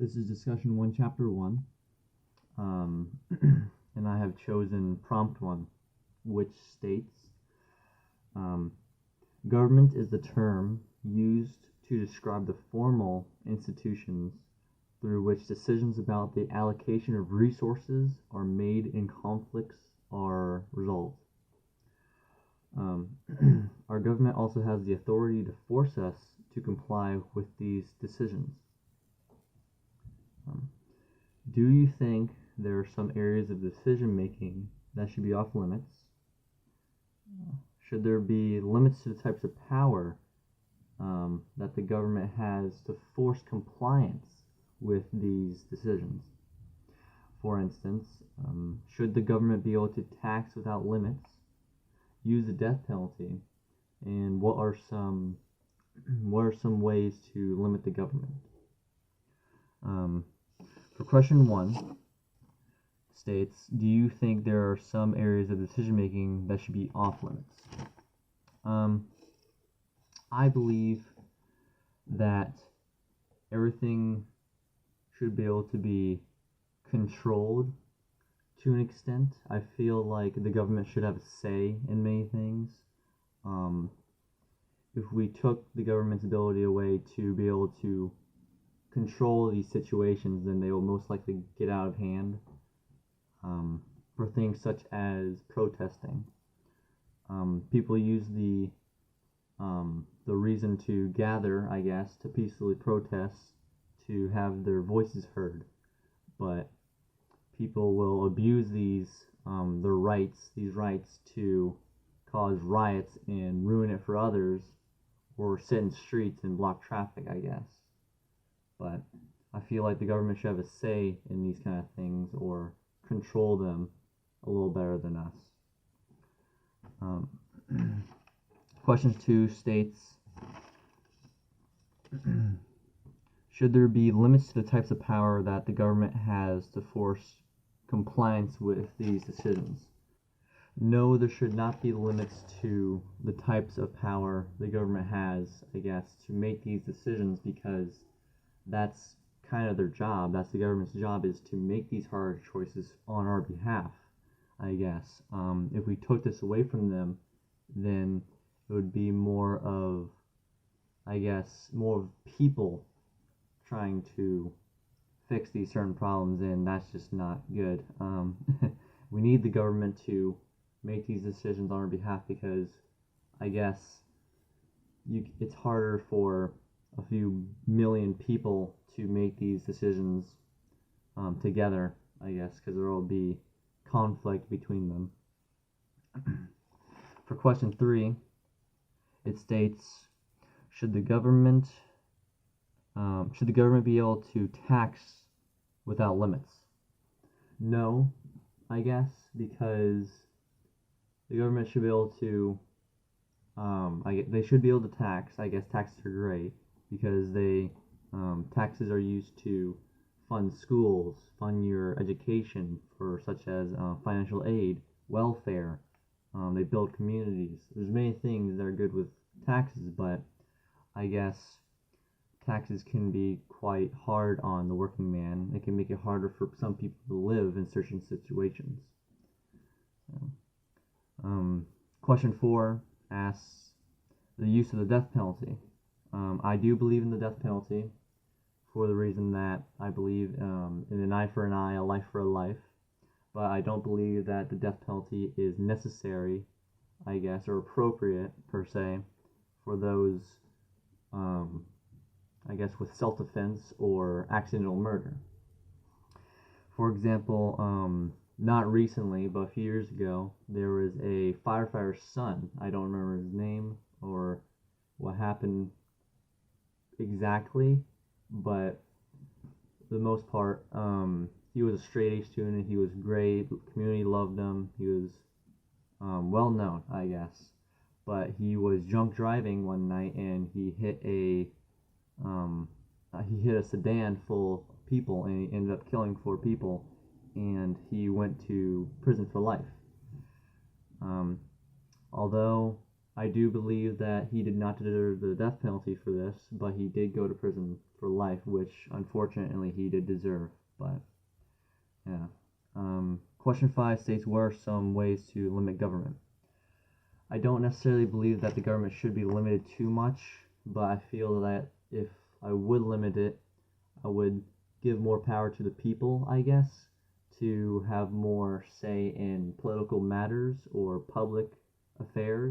This is discussion 1, chapter 1, and I have chosen prompt 1, which states, um, government is the term used to describe the formal institutions through which decisions about the allocation of resources are made and conflicts are resolved. Our government also has the authority to force us to comply with these decisions. Do you think there are some areas of decision making that should be off limits? Should there be limits to the types of power that the government has to force compliance with these decisions? For instance, should the government be able to tax without limits, use the death penalty, and what are some ways to limit the government? For question 1 states, do you think there are some areas of decision making that should be off limits? I believe that everything should be able to be controlled to an extent. I feel like the government should have a say in many things. If we took the government's ability away to be able to control these situations, then they will most likely get out of hand. For things such as protesting, people use the reason to gather, I guess, to peacefully protest, to have their voices heard, but people will abuse these rights to cause riots and ruin it for others, or sit in streets and block traffic, I guess. But I feel like the government should have a say in these kind of things, or control them a little better than us. Question 2 states, should there be limits to the types of power that the government has to force compliance with these decisions? No, there should not be limits to the types of power the government has, I guess, to make these decisions, because that's kind of their job. That's the government's job, is to make these hard choices on our behalf, I guess. If we took this away from them, then it would be more of people trying to fix these certain problems, and that's just not good. We need the government to make these decisions on our behalf, because I guess it's harder for a few million people to make these decisions together, I guess, because there will be conflict between them. For question 3, it states, should the government be able to tax without limits? No, I guess, because the government should be able to they should be able to tax. I guess taxes are great, because taxes are used to fund schools, fund your education, for such as financial aid, welfare. They build communities. There's many things that are good with taxes, but I guess taxes can be quite hard on the working man. It can make it harder for some people to live in certain situations. Question 4 asks the use of the death penalty. I do believe in the death penalty, for the reason that I believe in an eye for an eye, a life for a life, but I don't believe that the death penalty is necessary, I guess, or appropriate, per se, for those, I guess, with self-defense or accidental murder. For example, not recently, but a few years ago, there was a firefighter's son. I don't remember his name or what happened exactly, but for the most part, he was a straight A student. He was great. The community loved him. He was well known, I guess. But he was drunk driving one night, and he hit a sedan full of people, and he ended up killing 4 people, and he went to prison for life. Although I do believe that he did not deserve the death penalty for this, but he did go to prison for life, which unfortunately he did deserve. But yeah. Question 5 states, what are some ways to limit government? I don't necessarily believe that the government should be limited too much, but I feel that if I would limit it, I would give more power to the people, I guess, to have more say in political matters or public affairs.